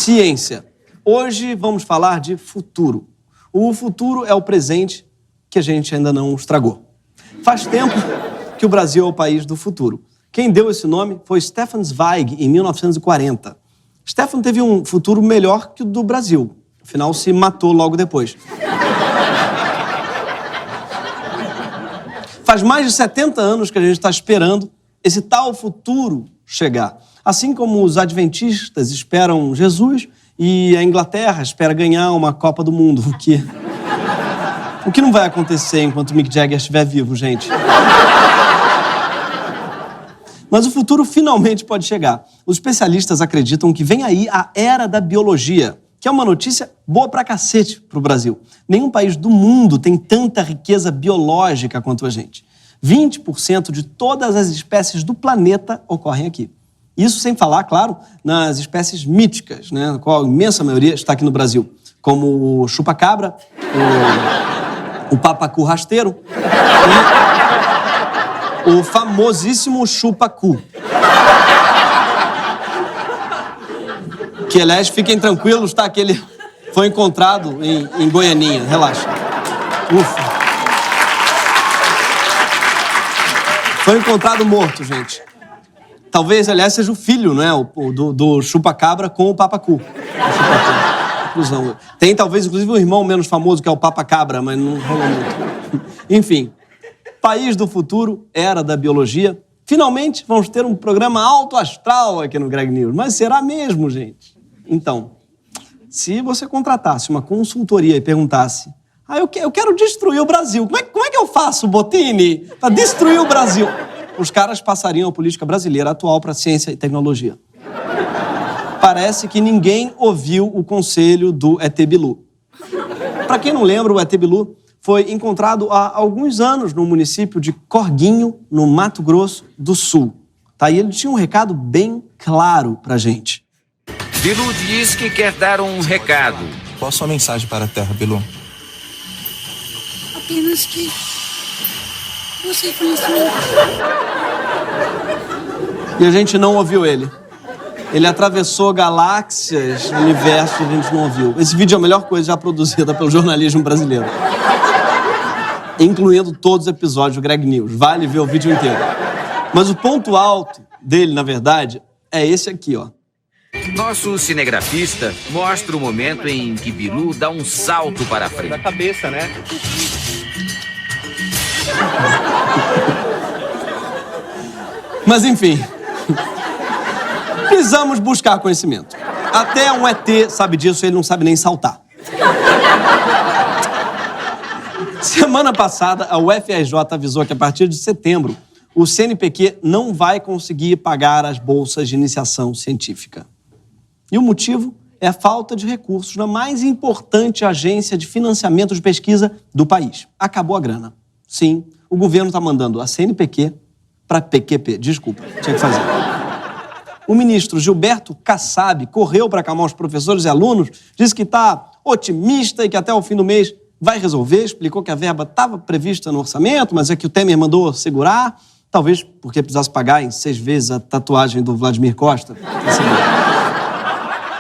ciência. Hoje vamos falar de futuro. O futuro é o presente que a gente ainda não estragou. Faz tempo que o Brasil é o país do futuro. Quem deu esse nome foi Stefan Zweig, em 1940. Stefan teve um futuro melhor que o do Brasil. Afinal, se matou logo depois. Faz mais de 70 anos que a gente está esperando esse tal futuro chegar. Assim como os adventistas esperam Jesus e a Inglaterra espera ganhar uma Copa do Mundo. O que não vai acontecer enquanto Mick Jagger estiver vivo, gente? Mas o futuro finalmente pode chegar. Os especialistas acreditam que vem aí a era da biologia, que é uma notícia boa pra cacete pro Brasil. Nenhum país do mundo tem tanta riqueza biológica quanto a gente. 20% de todas as espécies do planeta ocorrem aqui. Isso sem falar, claro, nas espécies míticas, né, a qual a imensa maioria está aqui no Brasil, como o chupa-cabra, o papacu rasteiro e o famosíssimo chupacu. Que, aliás, fiquem tranquilos, tá? Que ele foi encontrado em Goianinha. Relaxa. Ufa. Foi encontrado morto, gente. Talvez, aliás, seja o filho, né? Do chupa-cabra com o papacu. Inclusão. Tem, talvez, inclusive, um irmão menos famoso, que é o papa-cabra, mas não rolou muito. Enfim. País do futuro, era da biologia. Finalmente, vamos ter um programa alto astral aqui no Greg News. Mas será mesmo, gente? Então, se você contratasse uma consultoria e perguntasse: eu quero destruir o Brasil. Como é que eu faço, Bottini, para destruir o Brasil? Os caras passariam a política brasileira atual para ciência e tecnologia. Parece que ninguém ouviu o conselho do ET Bilu. Para quem não lembra, o ET Bilu foi encontrado há alguns anos no município de Corguinho, no Mato Grosso do Sul. Tá? E ele tinha um recado bem claro pra gente. Bilu diz que quer dar um recado. Qual a sua mensagem para a Terra, Bilu? Apenas que você conhecimento. E a gente não ouviu ele. Ele atravessou galáxias, universos, a gente não ouviu. Esse vídeo é a melhor coisa já produzida pelo jornalismo brasileiro. Incluindo todos os episódios do Greg News. Vale ver o vídeo inteiro. Mas o ponto alto dele, na verdade, é esse aqui, ó. Nosso cinegrafista mostra o momento em que Bilu dá um salto para a frente. Da cabeça, né? Mas, enfim... Precisamos buscar conhecimento. Até um ET sabe disso, ele não sabe nem saltar. Semana passada, a UFRJ avisou que a partir de setembro, o CNPq não vai conseguir pagar as bolsas de iniciação científica. E o motivo é a falta de recursos na mais importante agência de financiamento de pesquisa do país. Acabou a grana. Sim, o governo está mandando a CNPq para PQP. Desculpa, tinha que fazer. O ministro Gilberto Kassab correu para acalmar os professores e alunos, disse que está otimista e que até o fim do mês vai resolver, explicou que a verba estava prevista no orçamento, mas é que o Temer mandou segurar, talvez porque precisasse pagar em 6 vezes a tatuagem do Vladimir Costa.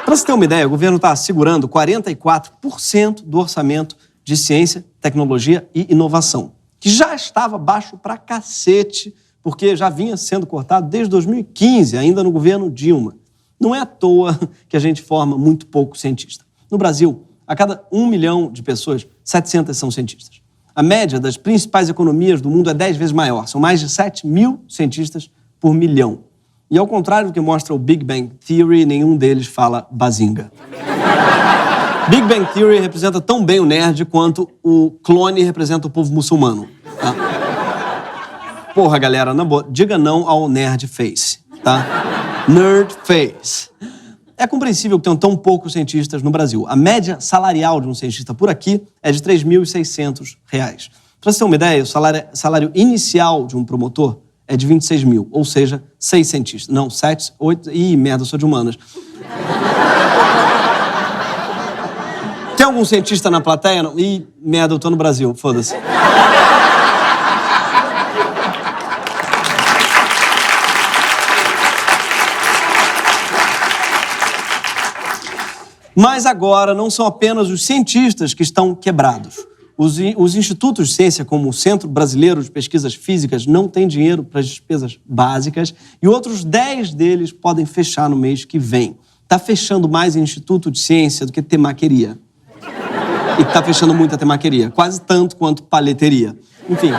Para você ter uma ideia, o governo está segurando 44% do orçamento de ciência, tecnologia e inovação, que já estava baixo pra cacete, porque já vinha sendo cortado desde 2015, ainda no governo Dilma. Não é à toa que a gente forma muito pouco cientista. No Brasil, a cada 1 milhão de pessoas, 700 são cientistas. A média das principais economias do mundo é 10 vezes maior. São mais de 7 mil cientistas por milhão. E ao contrário do que mostra o Big Bang Theory, nenhum deles fala bazinga. Big Bang Theory representa tão bem o nerd quanto o clone representa o povo muçulmano. Tá? Porra, galera, na boa, diga não ao nerd face, tá? Nerd face. É compreensível que tenham tão poucos cientistas no Brasil. A média salarial de um cientista por aqui é de R$ 3.600. Para você ter uma ideia, o salário inicial de um promotor é de 26 mil, ou seja, 6 cientistas. Não, 7, 8... Ih, merda, eu sou de humanas. Tem algum cientista na plateia? Não? Ih, merda, eu tô no Brasil, foda-se. Mas agora não são apenas os cientistas que estão quebrados. Os institutos de ciência, como o Centro Brasileiro de Pesquisas Físicas, não têm dinheiro para as despesas básicas e outros 10 deles podem fechar no mês que vem. Está fechando mais instituto de ciência do que temaqueria. E está fechando muita temaqueria, quase tanto quanto palheteria. Enfim,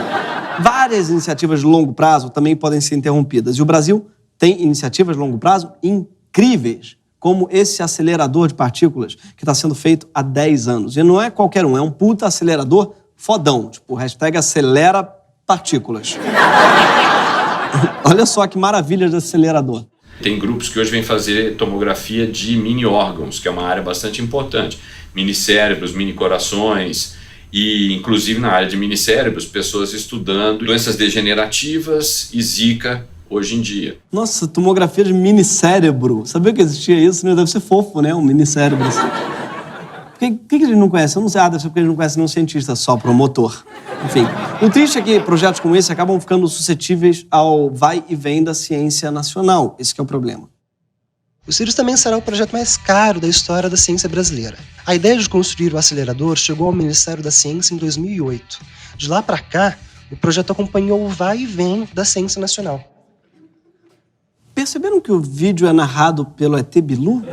várias iniciativas de longo prazo também podem ser interrompidas. E o Brasil tem iniciativas de longo prazo incríveis, como esse acelerador de partículas que está sendo feito há 10 anos. E não é qualquer um, é um puta acelerador fodão, tipo, hashtag acelera partículas. Olha só que maravilha de acelerador. Tem grupos que hoje vêm fazer tomografia de mini-órgãos, que é uma área bastante importante. Mini-cérebros, mini-corações e, inclusive, na área de mini-cérebros, pessoas estudando doenças degenerativas e Zika hoje em dia. Nossa, tomografia de mini-cérebro. Sabia que existia isso? Deve ser fofo, né? Um mini-cérebro. Por que a gente não conhece? Eu não sei. Deve ser porque a gente não conhece nenhum cientista, só promotor. Enfim, o triste é que projetos como esse acabam ficando suscetíveis ao vai e vem da ciência nacional. Esse que é o problema. O Sirius também será o projeto mais caro da história da ciência brasileira. A ideia de construir o acelerador chegou ao Ministério da Ciência em 2008. De lá para cá, o projeto acompanhou o vai e vem da ciência nacional. Perceberam que o vídeo é narrado pelo ET Bilu?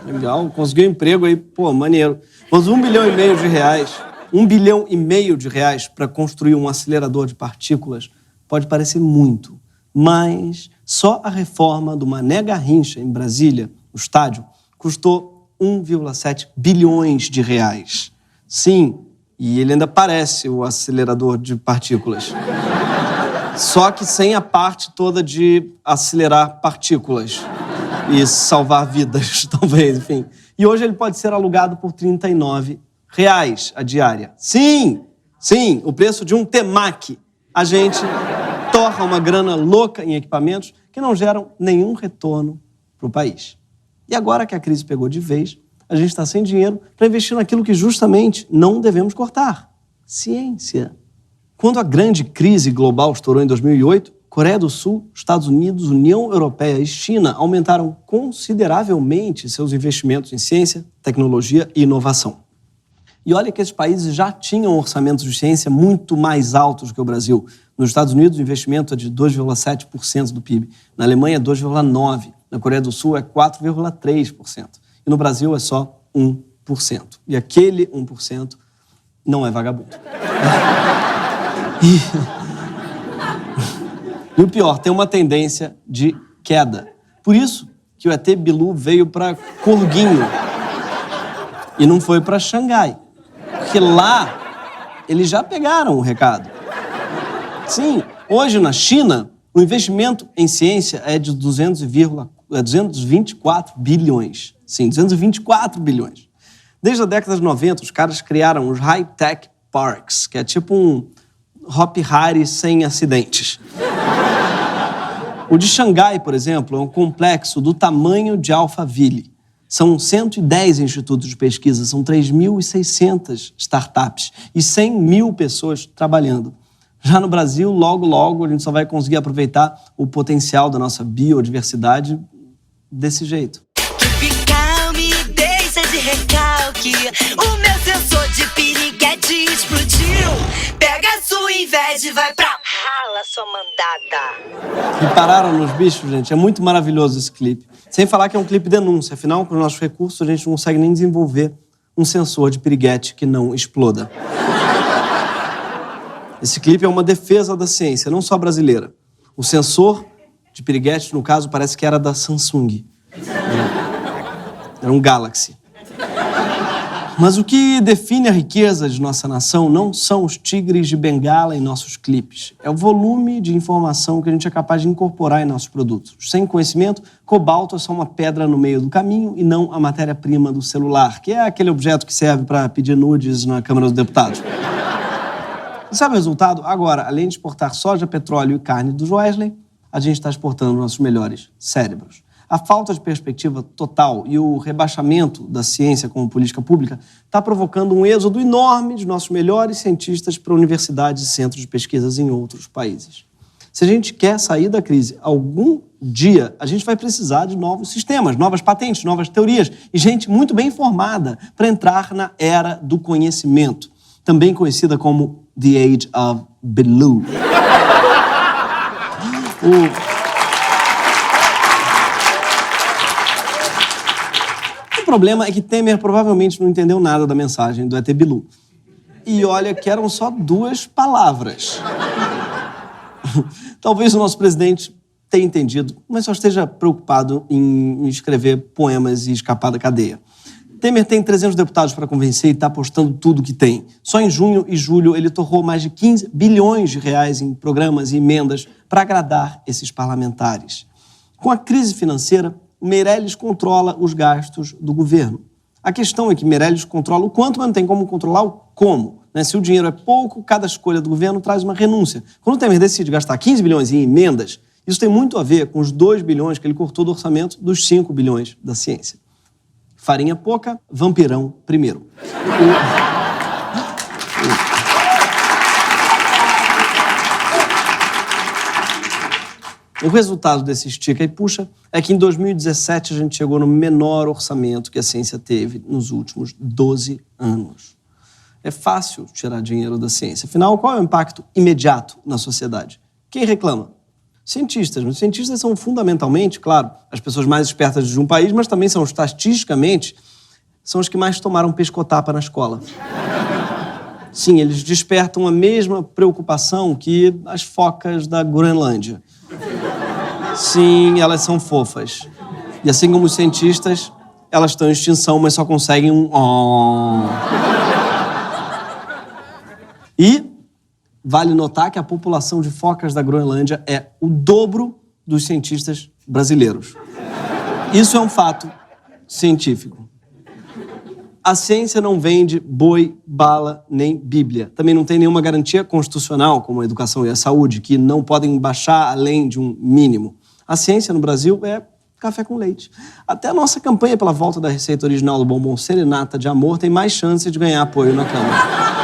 Legal, conseguiu emprego aí, pô, maneiro. Mas R$1,5 bilhão de reais para construir um acelerador de partículas pode parecer muito, mas só a reforma do Mané Garrincha, em Brasília, o estádio, custou R$1,7 bilhões de reais. Sim, e ele ainda parece o acelerador de partículas. Só que sem a parte toda de acelerar partículas e salvar vidas, talvez, enfim. E hoje ele pode ser alugado por R$39 a diária. Sim, o preço de um temaki. A gente torra uma grana louca em equipamentos que não geram nenhum retorno para o país. E agora que a crise pegou de vez, a gente está sem dinheiro para investir naquilo que justamente não devemos cortar: ciência. Quando a grande crise global estourou em 2008, Coreia do Sul, Estados Unidos, União Europeia e China aumentaram consideravelmente seus investimentos em ciência, tecnologia e inovação. E olha que esses países já tinham orçamentos de ciência muito mais altos que o Brasil. Nos Estados Unidos, o investimento é de 2,7% do PIB. Na Alemanha, 2,9%. Na Coreia do Sul, é 4,3%. E no Brasil, é só 1%. E aquele 1% não é vagabundo. E o pior, tem uma tendência de queda. Por isso que o ET Bilu veio para Corguinho e não foi para Xangai. Porque lá eles já pegaram o recado. Sim, hoje na China, o investimento em ciência é de 224 bilhões. Sim, 224 bilhões. Desde a década de 90, os caras criaram os high-tech parks, que é tipo um Hop Hari sem acidentes. O de Xangai, por exemplo, é um complexo do tamanho de Alphaville. São 110 institutos de pesquisa, são 3.600 startups e 100 mil pessoas trabalhando. Já no Brasil, logo, a gente só vai conseguir aproveitar o potencial da nossa biodiversidade desse jeito. Me deixa de recalque. O meu sensor de piriguete explodiu. Pega a sua inveja e vai pra rala, sua mandada. Repararam nos bichos, gente? É muito maravilhoso esse clipe. Sem falar que é um clipe denúncia. Afinal, com os nossos recursos, a gente não consegue nem desenvolver um sensor de piriguete que não exploda. Esse clipe é uma defesa da ciência, não só brasileira. O sensor de piriguete, no caso, parece que era da Samsung. Era um Galaxy. Mas o que define a riqueza de nossa nação não são os tigres de Bengala em nossos clipes. É o volume de informação que a gente é capaz de incorporar em nossos produtos. Sem conhecimento, cobalto é só uma pedra no meio do caminho e não a matéria-prima do celular, que é aquele objeto que serve para pedir nudes na Câmara dos Deputados. E sabe o resultado? Agora, além de exportar soja, petróleo e carne do Joesley, a gente está exportando nossos melhores cérebros. A falta de perspectiva total e o rebaixamento da ciência como política pública está provocando um êxodo enorme de nossos melhores cientistas para universidades e centros de pesquisas em outros países. Se a gente quer sair da crise, algum dia a gente vai precisar de novos sistemas, novas patentes, novas teorias e gente muito bem informada para entrar na era do conhecimento, também conhecida como The Age of Bellew. O problema é que Temer provavelmente não entendeu nada da mensagem do ET Bilu. E olha que eram só 2 palavras. Talvez o nosso presidente tenha entendido, mas só esteja preocupado em escrever poemas e escapar da cadeia. Temer tem 300 deputados para convencer e está apostando tudo que tem. Só em junho e julho ele torrou mais de 15 bilhões de reais em programas e emendas para agradar esses parlamentares. Com a crise financeira, Meirelles controla os gastos do governo. A questão é que Meirelles controla o quanto, mas não tem como controlar o como. Se o dinheiro é pouco, cada escolha do governo traz uma renúncia. Quando o Temer decide gastar 15 bilhões em emendas, isso tem muito a ver com os 2 bilhões que ele cortou do orçamento dos 5 bilhões da ciência. Farinha pouca, vampirão primeiro. O resultado desse estica e puxa é que em 2017 a gente chegou no menor orçamento que a ciência teve nos últimos 12 anos. É fácil tirar dinheiro da ciência. Afinal, qual é o impacto imediato na sociedade? Quem reclama? Cientistas. Os cientistas são fundamentalmente, claro, as pessoas mais espertas de um país, mas também são, estatisticamente, são os que mais tomaram pescotapa na escola. Sim, eles despertam a mesma preocupação que as focas da Groenlândia. Sim, elas são fofas. E assim como os cientistas, elas estão em extinção, mas só conseguem um... E vale notar que a população de focas da Groenlândia é o dobro dos cientistas brasileiros. Isso é um fato científico. A ciência não vende boi, bala, nem Bíblia. Também não tem nenhuma garantia constitucional, como a educação e a saúde, que não podem baixar além de um mínimo. A ciência no Brasil é café com leite. Até a nossa campanha pela volta da receita original do bombom Serenata de Amor tem mais chance de ganhar apoio na Câmara.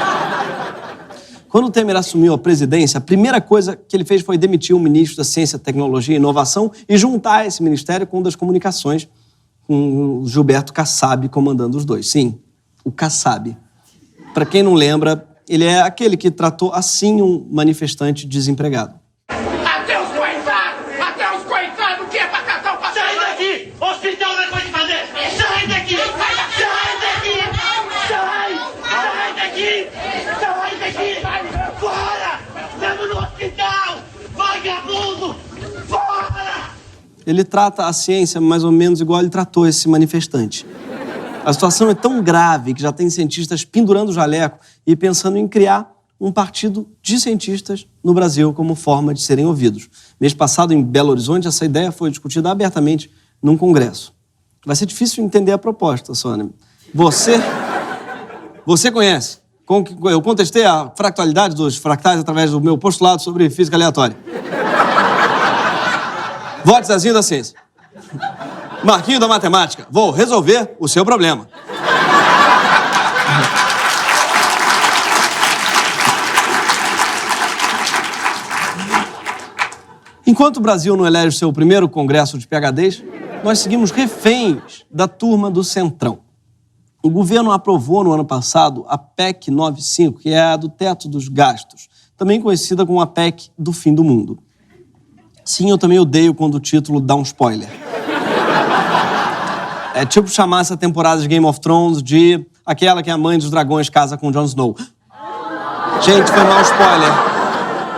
Quando o Temer assumiu a presidência, a primeira coisa que ele fez foi demitir o ministro da Ciência, Tecnologia e Inovação e juntar esse ministério com o das Comunicações, com o Gilberto Kassab comandando os dois. Sim, o Kassab. Para quem não lembra, ele é aquele que tratou assim um manifestante desempregado. Até os coitados, que é pra catar o passarinho. Sai daqui! Hospital não é coisa de fazer! Sai daqui! Sai daqui! Sai daqui! Sai daqui! Fora! Leva no hospital! Vagabundo! Fora! Ele trata a ciência mais ou menos igual ele tratou esse manifestante. A situação é tão grave que já tem cientistas pendurando o jaleco e pensando em criar um partido de cientistas no Brasil como forma de serem ouvidos. Mês passado, em Belo Horizonte, essa ideia foi discutida abertamente num congresso. Vai ser difícil entender a proposta, Sônia. Você conhece? Eu contestei a fractalidade dos fractais através do meu postulado sobre física aleatória. Vote Zezinho da ciência. Marquinho da matemática. Vou resolver o seu problema. Enquanto o Brasil não elege o seu primeiro congresso de PhDs, nós seguimos reféns da turma do Centrão. O governo aprovou no ano passado a PEC 95, que é a do teto dos gastos, também conhecida como a PEC do fim do mundo. Sim, eu também odeio quando o título dá um spoiler. É tipo chamar essa temporada de Game of Thrones de aquela que a mãe dos dragões casa com Jon Snow. Gente, foi mal spoiler.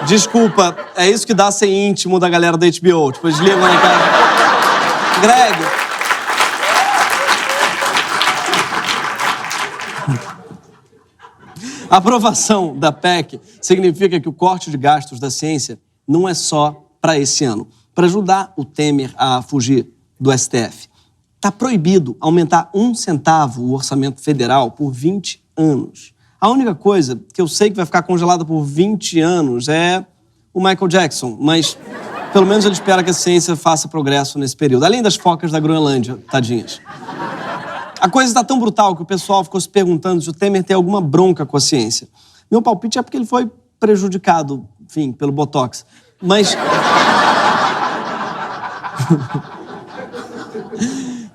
Desculpa, é isso que dá ser íntimo da galera da HBO. Tipo, eles ligam lá em casa. Greg! A aprovação da PEC significa que o corte de gastos da ciência não é só para esse ano. Para ajudar o Temer a fugir do STF. Está proibido aumentar 1 centavo o orçamento federal por 20 anos. A única coisa que eu sei que vai ficar congelada por 20 anos é o Michael Jackson, mas pelo menos ele espera que a ciência faça progresso nesse período. Além das focas da Groenlândia, tadinhas. A coisa está tão brutal que o pessoal ficou se perguntando se o Temer tem alguma bronca com a ciência. Meu palpite é porque ele foi prejudicado, enfim, pelo Botox. Mas...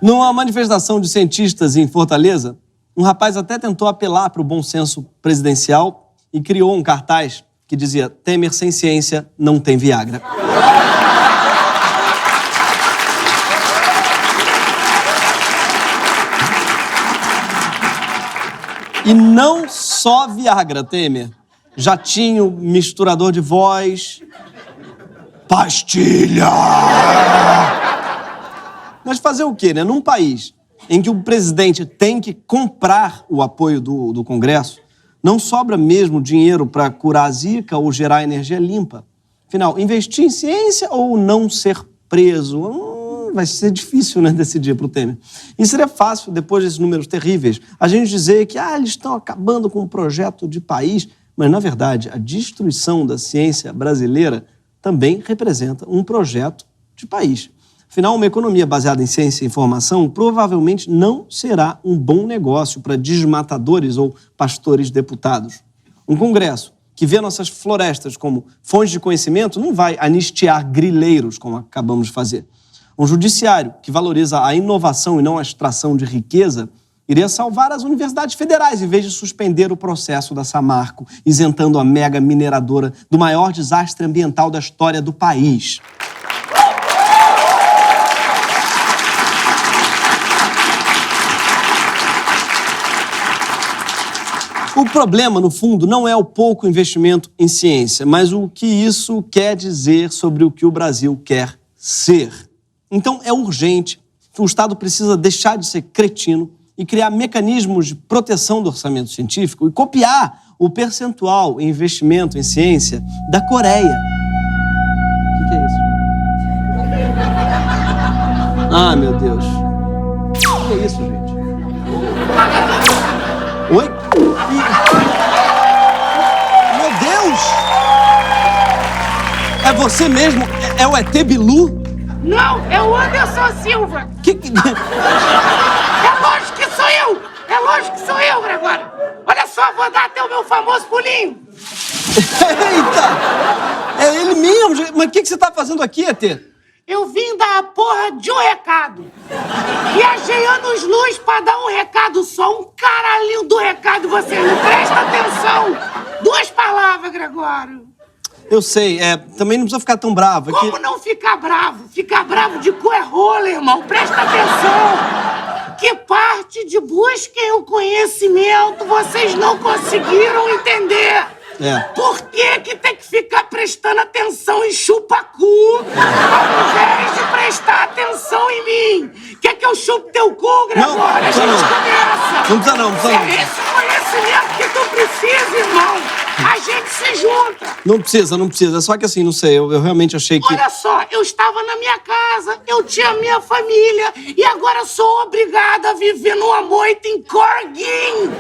Numa manifestação de cientistas em Fortaleza, um rapaz até tentou apelar para o bom senso presidencial e criou um cartaz que dizia: Temer sem ciência não tem Viagra. E não só Viagra, Temer. Jatinho, misturador de voz, pastilha! Mas fazer o quê, né? Num país em que o presidente tem que comprar o apoio do Congresso, não sobra mesmo dinheiro para curar a zika ou gerar energia limpa. Afinal, investir em ciência ou não ser preso? Vai ser difícil, né, decidir para o Temer. E seria fácil, depois desses números terríveis, a gente dizer que eles estão acabando com um projeto de país, mas, na verdade, a destruição da ciência brasileira também representa um projeto de país. Afinal, uma economia baseada em ciência e informação provavelmente não será um bom negócio para desmatadores ou pastores deputados. Um Congresso que vê nossas florestas como fontes de conhecimento não vai anistiar grileiros, como acabamos de fazer. Um judiciário que valoriza a inovação e não a extração de riqueza iria salvar as universidades federais, em vez de suspender o processo da Samarco, isentando a mega mineradora do maior desastre ambiental da história do país. O problema, no fundo, não é o pouco investimento em ciência, mas o que isso quer dizer sobre o que o Brasil quer ser. Então, é urgente, o Estado precisa deixar de ser cretino e criar mecanismos de proteção do orçamento científico e copiar o percentual em investimento em ciência da Coreia. O que é isso? Ah, meu Deus. O que é isso, gente? Oi? Meu Deus! É você mesmo? É o ET Bilu? Não, é o Anderson Silva. É lógico que sou eu. É lógico que sou eu, Gregório. Olha só, vou dar até o meu famoso pulinho. Eita! É ele mesmo? Mas o que você tá fazendo aqui, ET? Eu vim dar a porra de um recado. Viajei anos-luz pra dar um recado só. Um caralhinho do recado, você não presta atenção. 2 palavras, Gregório. Eu sei, também não precisa ficar tão bravo. Como não ficar bravo? Ficar bravo de cu é rola, irmão. Presta atenção. Que parte de busquem o conhecimento vocês não conseguiram entender? Por que tem que ficar prestando atenção em chupa-cu ao invés de prestar atenção em mim? Quer que eu chupe teu cu, Gregório? Não, a gente começa. Não precisa não, precisa não. É esse conhecimento que tu precisa, irmão. A gente se junta. Não precisa. É só que assim, não sei, eu realmente achei que... Olha só, eu estava na minha casa, eu tinha minha família e agora sou obrigada a viver numa moita em Corguinho.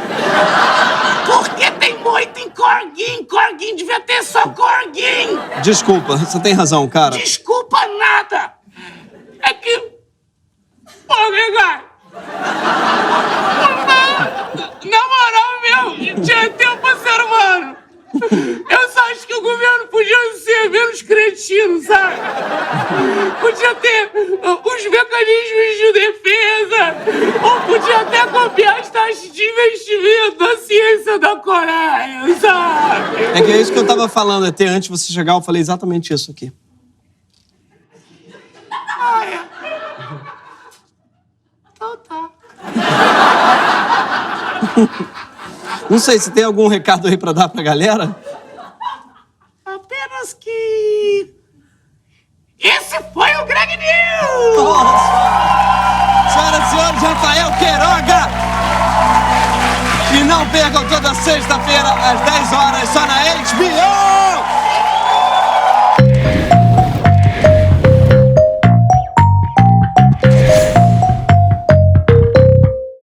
Por que tem moita em Corguinho? Corguinho devia ter só Corguinho. Desculpa, você tem razão, cara. Desculpa nada. É que... Pô, Gregório. Na moral, meu, tinha tempo, ser humano. Eu só acho que o governo podia ser menos cretino, sabe? Podia ter os mecanismos de defesa, ou podia até copiar as taxas de investimento da ciência da Coreia, sabe? É que é isso que eu tava falando, até antes de você chegar, eu falei exatamente isso aqui. Ah, é? Então tá. Não sei, se tem algum recado aí pra dar pra galera? Apenas que... Esse foi o Greg News! Senhoras e senhores, Rafael Queiroga! E não percam toda sexta-feira, às 10 horas, só na HBO!